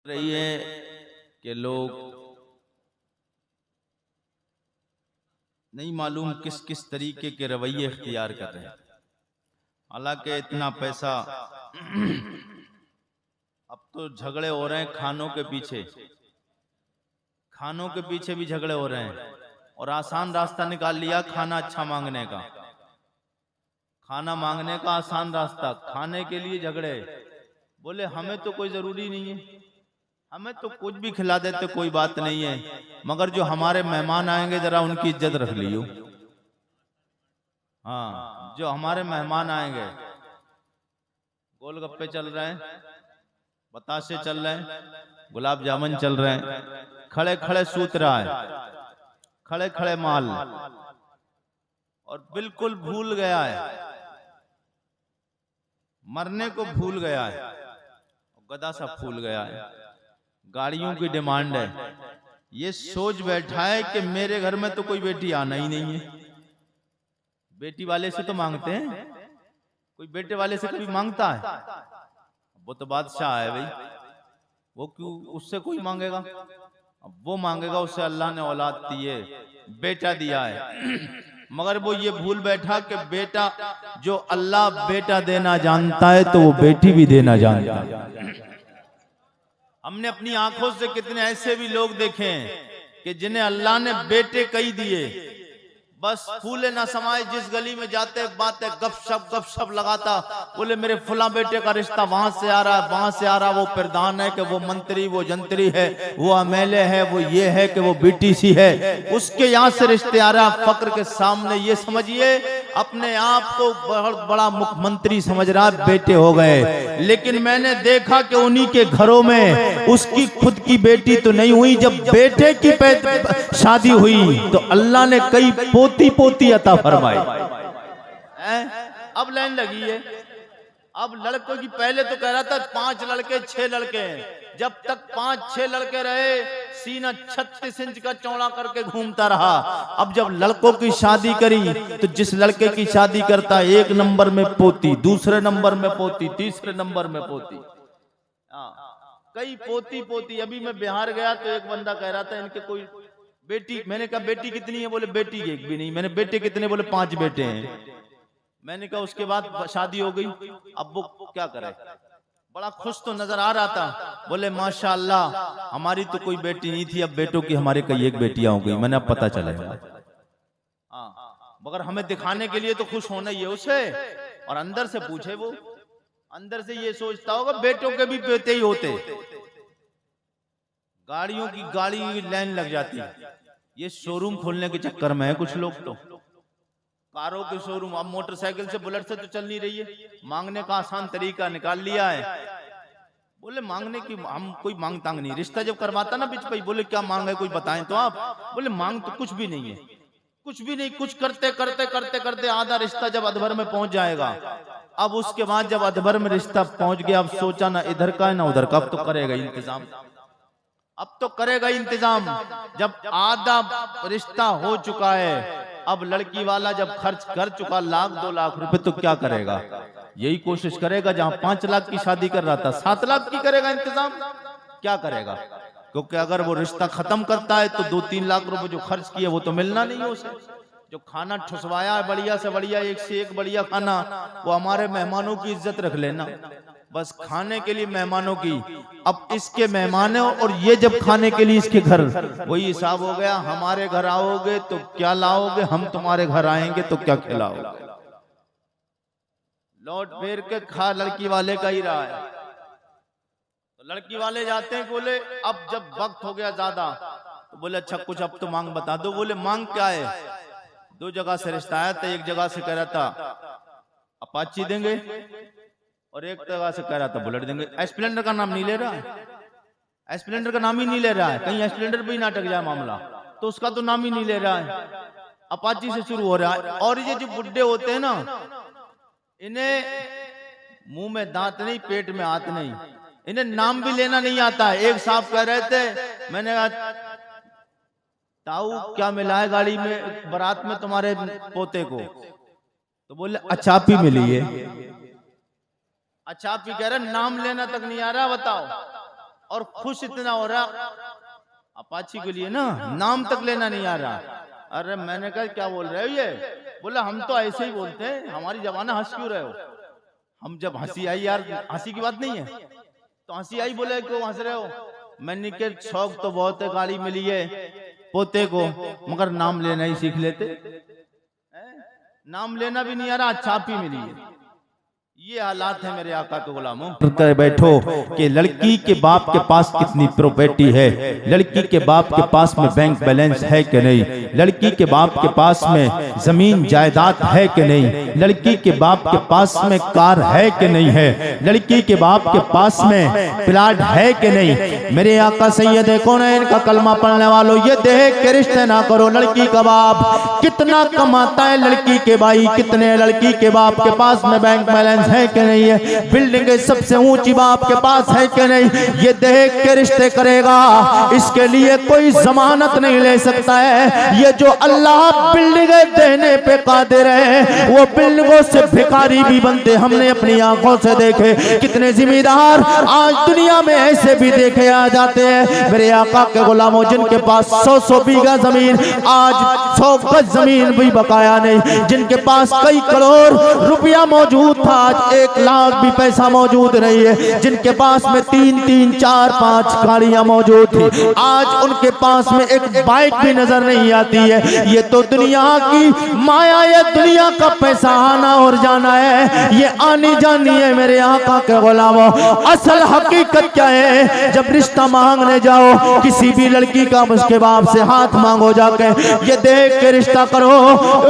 रही है कि लोग नहीं मालूम किस किस तरीके के रवैये इख्तियार कर रहे हैं। हालांकि इतना पैसा अब तो झगड़े हो रहे हैं खानों के पीछे भी झगड़े हो रहे हैं और आसान रास्ता निकाल लिया खाना अच्छा मांगने का। खाना मांगने का आसान रास्ता, खाने के लिए झगड़े। बोले हमें तो कोई जरूरी नहीं है, हमें तो कुछ भी खिला देते कोई बात नहीं है, मगर जो हमारे मेहमान आएंगे जरा उनकी इज्जत रख लियो। हाँ, जो हमारे मेहमान आएंगे, गोलगप्पे चल रहे हैं, बतासे चल रहे हैं, गुलाब जामुन चल रहे हैं, खड़े खड़े सूत रहा है, खड़े खड़े माल, और बिल्कुल भूल गया है, मरने को भूल गया है, गधा सा फूल गया है। गाड़ियों की डिमांड है, ये सोच बैठा है कि मेरे घर में तो कोई बेटी आना ही नहीं है। बेटी वाले से तो मांगते हैं, कोई बेटे वाले से कभी मांगता है? वो तो बादशाह है भाई, वो क्यों उससे कोई मांगेगा? अब वो मांगेगा, उससे अल्लाह ने औलाद दी है, बेटा दिया है। मगर वो ये भूल बैठा कि बेटा जो अल्लाह बेटा देना जानता है तो वो बेटी भी देना जानता है। हमने अपनी आंखों से कितने ऐसे भी लोग देखे हैं कि जिन्हें अल्लाह ने बेटे कई दिए, बस फूले ना समाये, जिस गली में जाते बातें गपशप लगाता, बोले मेरे फुला बेटे का रिश्ता वहां से आ रहा है, वहां से आ रहा, वो प्रधान है कि वो मंत्री, वो जंत्री है, वो एमएलए है, वो ये है कि वो बीटीसी है, उसके यहाँ से रिश्ते आ रहा। फक्र के सामने ये समझिए अपने आप को बहुत बड़ा मुख्यमंत्री समझ रहा, बेटे हो गए। लेकिन मैंने देखा कि उन्हीं के घरों में उसकी खुद की बेटी तो नहीं हुई, जब बेटे की शादी हुई तो अल्लाह ने कई पोती अता फरमाई। अब लाइन लगी है, अब लड़कों की, पहले तो कह रहा था 5 लड़के 6 लड़के हैं, जब तक 5-6 लड़के रहे सीना 36 इंच का चौड़ा करके घूमता रहा। अब जब लड़कों की शादी करी तो जिस लड़के की शादी करता 1 नंबर में पोती, दूसरे नंबर में पोती, तीसरे नंबर में पोती, कई पोती। अभी मैं बिहार गया तो एक बंदा कह रहा था इनके कोई बेटी, मैंने कहा बेटी कितनी है? बोले बेटी एक भी नहीं। मैंने बेटे कितने? बोले 5 बेटे हैं। मैंने कहा उसके बाद शादी हो गई, अब वो क्या करे? बड़ा खुश तो नजर आ रहा था, बोले माशाअल्लाह हमारी तो कोई बेटी नहीं थी, अब बेटों की हमारे कई एक बेटियां हो गई। मैंने अब पता चलेगा। हाँ, मगर हमें दिखाने के लिए तो खुश होना ही है उसे, और अंदर से पूछे, वो अंदर से ये सोचता होगा बेटों के भी बेटे ही होते। गाड़ियों की गाड़ी लाइन लग जाती है, ये शोरूम खोलने के चक्कर में है कुछ लोग, तो कारों के शोरूम। अब मोटरसाइकिल से, बुलेट से तो चल नहीं रही है, मांगने का आसान तरीका निकाल लिया है। बोले मांगने की, हम कोई मांग तांग नहीं, रिश्ता जब करवाता ना बिच भाई, बोले क्या मांग है कोई बताएं तो आप? बोले मांग तो कुछ भी नहीं है, कुछ भी नहीं। कुछ करते करते करते करते आधा रिश्ता जब अधभर में पहुंच जाएगा, अब उसके बाद जब अधभर में रिश्ता पहुंच गया, अब सोचा ना इधर का है ना उधर का, अब तो करेगा इंतजाम, अब तो करेगा इंतजाम। जब आधा रिश्ता हो चुका है, अब लड़की वाला जब खर्च कर चुका 1-2 लाख रुपए, तो क्या करेगा? यही कोशिश करेगा, जहां 5 लाख की शादी कर रहा था 7 लाख की करेगा इंतजाम। क्या करेगा? क्योंकि अगर वो रिश्ता खत्म करता है तो 2-3 लाख रुपए जो खर्च किए वो तो मिलना नहीं है उसे। जो खाना ठुसवाया है बढ़िया से बढ़िया, एक से एक बढ़िया खाना, वो हमारे मेहमानों की इज्जत रख लेना, बस खाने के लिए मेहमानों की। अब इसके मेहमानों और ये जब खाने के लिए इसके घर, वही हिसाब हो गया। हमारे घर आओगे तो क्या लाओगे, हम तुम्हारे घर आएंगे तो क्या खिलाओगे। लौट फेर के खा लड़की वाले का ही रहा है। तो लड़की वाले जाते हैं, बोले अब जब वक्त हो गया ज्यादा, तो बोले अच्छा कुछ अब तो मांग बता दो। बोले मांग क्या है? 2 जगह से रिश्ता आया था, एक जगह से कह रहा था अपाची देंगे और एक जगह से कह रहा था बुलेट देंगे। स्प्लेंडर का नाम नहीं ले रहा है, स्प्लेंडर का नाम ही नहीं ले रहा है, कहीं स्प्लेंडर पे ही ना अटक जाए मामला, तो उसका तो नाम ही नहीं ले रहा है, अपाची से शुरू हो रहा है। और ये जो बुड्ढे होते हैं ना, इन्हें मुंह में दांत नहीं, पेट में हाथ नहीं, इन्हें नाम भी लेना नहीं आता है। एक साहब कह रहे थे, मैंने कहा ताऊ क्या मिला है गाड़ी में बारात में तुम्हारे पोते को? तो बोले अचापी मिली है। अचापी कह रहे नाम लेना तक नहीं आ रहा, बताओ। और खुश इतना हो रहा, अपाची के लिए ना नाम तक लेना नहीं आ रहा। अरे मैंने कहा क्या बोल रहे हो ये? बोला हम तो ऐसे ही बोलते हैं, हमारी जबान हंस क्यों रहे हो? हम जब हंसी आई, यार हंसी की बात नहीं है तो हंसी आई, बोले क्यों हंस रहे हो? मैंने के शौक तो बहुत है, गाड़ी मिली है पोते को, मगर नाम लेना ही सीख लेते। नाम लेना भी नहीं आ रहा, चापी मिली है। ये हालात है मेरे आका के गुलामों। कर बैठो कि लड़की के बाप के पास कितनी प्रॉपर्टी है, लड़की के बाप के पास में बैंक बैलेंस है कि नहीं, लड़की के बाप के पास में जमीन जायदाद है कि नहीं, लड़की के बाप के पास में कार है कि नहीं है, लड़की के बाप के पास में प्लाट है कि नहीं। मेरे आका सैयद कौनैन का कलमा पढ़ने वालों, ये देख के रिश्ते ना करो। लड़की का बाप कितना कमाता है, लड़की के भाई कितने, लड़की के बाप के पास में बैंक बैलेंस है कि नहीं है, बिल्डिंग सबसे ऊंची बाप के पास है कि नहीं, ये देख के रिश्ते करेगा। इसके लिए कोई जमानत नहीं ले सकता है। ये जो अल्लाह बिल्डिंग देने पे कादिर है, वो बिल्डिंगों से भिखारी भी बनते हमने अपनी आंखों से देखे। कितने जिम्मेदार आज दुनिया में ऐसे भी देखे आ जाते हैं। मेरे आका के गुलामों, जिनके पास 100 बीघा जमीन, आज 100 गज जमीन भी बकाया नहीं, जिनके पास कई करोड़ रुपया मौजूद था, आज 1 लाख भी पैसा मौजूद नहीं है, जिनके पास में 3-3, 4-5 गाड़ियां मौजूद थी, आज उनके पास में एक बाइक भी नजर नहीं आती है। ये तो दुनिया की माया है, दुनिया का पैसा आना और जाना है, ये आनी जानी है। मेरे आका के गुलामों, असल हकीकत क्या है? जब रिश्ता मांगने जाओ किसी भी लड़की का, उसके बाप से हाथ मांगो जाके, ये देख के रिश्ता करो।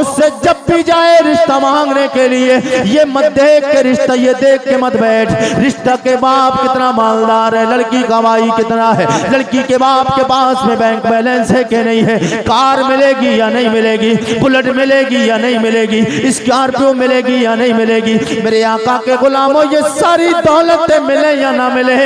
उससे जब भी जाए रिश्ता मांगने के लिए, ये मत देख के रिश्ता, ये देख के मत बैठ रिश्ता के बाप कितना मालदार है, लड़की का भाई कितना है, लड़की के बाप के पास में बैंक बैलेंस है कि नहीं है, कार मिलेगी या नहीं मिलेगी, बुलेट मिलेगी या नहीं मिलेगी, स्कॉर्पियो मिलेगी या नहीं मिलेगी। मेरे आका के गुलामों, ये सारी दौलतें मिले या ना मिले,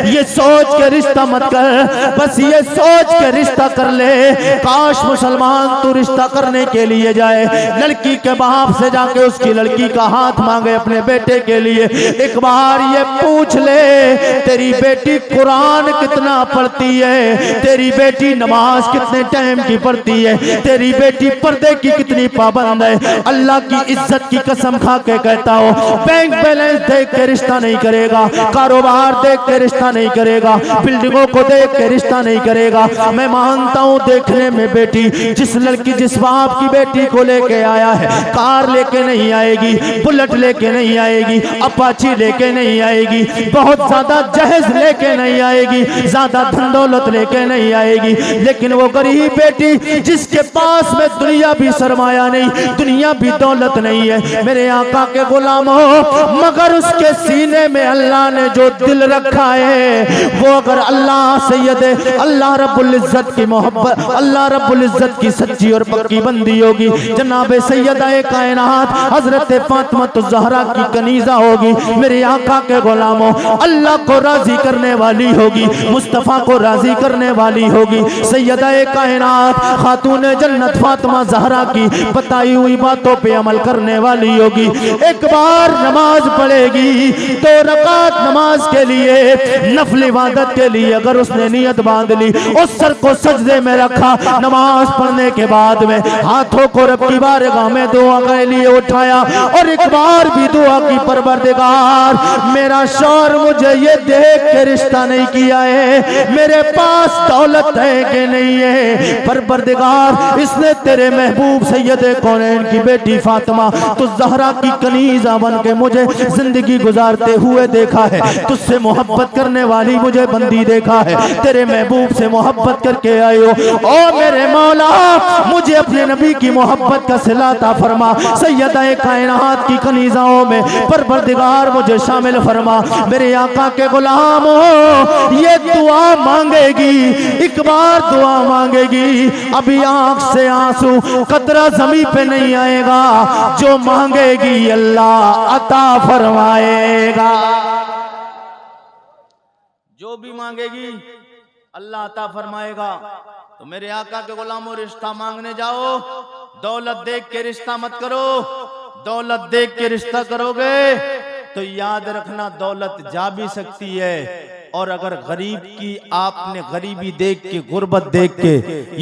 ये सोच के रिश्ता मत कर, बस ये सोच के रिश्ता कर ले। काश मुसलमान तू रिश्ता करने के लिए जाए, लड़की के बाप से जाके उसकी लड़की का हाथ मांगे अपने बेटे के लिए। एक बार ये पूछ ले, तेरी बेटी कुरान कितना पढ़ती है, तेरी बेटी नमाज कितने टाइम की पढ़ती है, तेरी बेटी पर्दे की कितनी पाबंद है। अल्लाह की इज्जत की कसम खा के कहता हो, बैंक बैलेंस देख के रिश्ता नहीं करेगा, कारोबार देख के रिश्ता नहीं करेगा, बिल्डिंगों को देख के रिश्ता नहीं करेगा। मैं मानता हूँ देखने में बेटी, जिस लड़की जिस बाप की बेटी को लेके आया है, कार लेके नहीं आएगी, बुलेट लेके नहीं आएगी, अपाची लेके नहीं आएगी, बहुत ज्यादा जहेज लेके नहीं आएगी, ज्यादा धन दौलत लेके नहीं आएगी, लेकिन वो गरीब बेटी जिसके पास में दुनिया भी सरमाया नहीं, दुनिया भी दौलत नहीं है, मेरे आका के गुलामों, मगर उसके सीने में अल्लाह ने जो दिल रखा है, वो अगर अल्लाह सैयद अल्लाह रब्बुल इज्जत की मोहब्बत, अल्लाह रब्बुल इज्जत की सच्ची और पक्की बंदी होगी, जनाब सैयदा कायनात हजरत फातिमा ज़हरा की कनीजा होगी, मेरे आका के गुलामों, अल्लाह को राजी करने वाली होगी, मुस्तफ़ा को राजी करने वाली होगी, सैयदा कायनात खातून जन्नत फातिमा ज़हरा की बताई हुई बातों पे अमल करने वाली होगी। एक बार नमाज पढ़ेगी, 2 रकात नमाज के लिए, नफल इबादत के लिए अगर उसने नियत बांध ली, उस सर को सजदे में रखा, नमाज पढ़ने के बाद में हाथों को रब की बारगाह में दुआ के लिए उठाया और एक बार भी दुआ की, परवरदिगार मेरा शौहर मुझे ये देख के रिश्ता नहीं किया है, मेरे पास दौलत है कि नहीं है, परवरदिगार इसने तेरे महबूब सैयद कौनैन की बेटी फातिमा तो ज़हरा की कनीजा बन के मुझे जिंदगी गुजारते हुए देखा है, तुझसे मोहब्बत करने वाली मुझे बंदी देखा है, तेरे महबूब से मोहब्बत करके आए हो। ओ मेरे मौला, मुझे अपने नबी की मोहब्बत का सिला अता फरमा, सैयदा कायनात की कनीजाओं में परवरदिगार मुझे शामिल फरमा। मेरे आका के गुलाम हो, ये दुआ मांगेगी, एक बार दुआ मांगेगी, अभी आंख से आंसू कतरा जमीन पे नहीं आएगा, जो मांगेगी अल्लाह अता फरमाएगा, जो भी मांगेगी अल्लाह अता फरमाएगा। तो मेरे आका के गुलामों, रिश्ता मांगने जाओ, दौलत देख के रिश्ता मत करो, दौलत देख के रिश्ता करोगे तो याद रखना दौलत जा भी सकती है, और अगर गरीब की आपने गरीबी देख के, गुर्बत देख के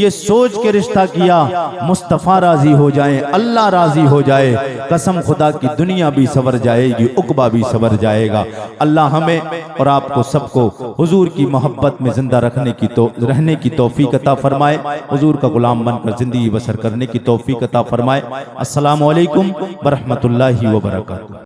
ये सोच के रिश्ता किया, मुस्तफ़ा राजी हो जाए, अल्लाह राजी हो जाए, कसम खुदा की दुनिया भी सवर जाएगी, उकबा भी सवर जाएगा। अल्लाह हमें और आपको सबको हुजूर की मोहब्बत में जिंदा रहने की तौफीक अता फरमाए, हुजूर का गुलाम बनकर जिंदगी बसर करने की तौफीक अता फरमाए। अस्सलामु अलैकुम व रहमतुल्लाहि व बरकातुहू।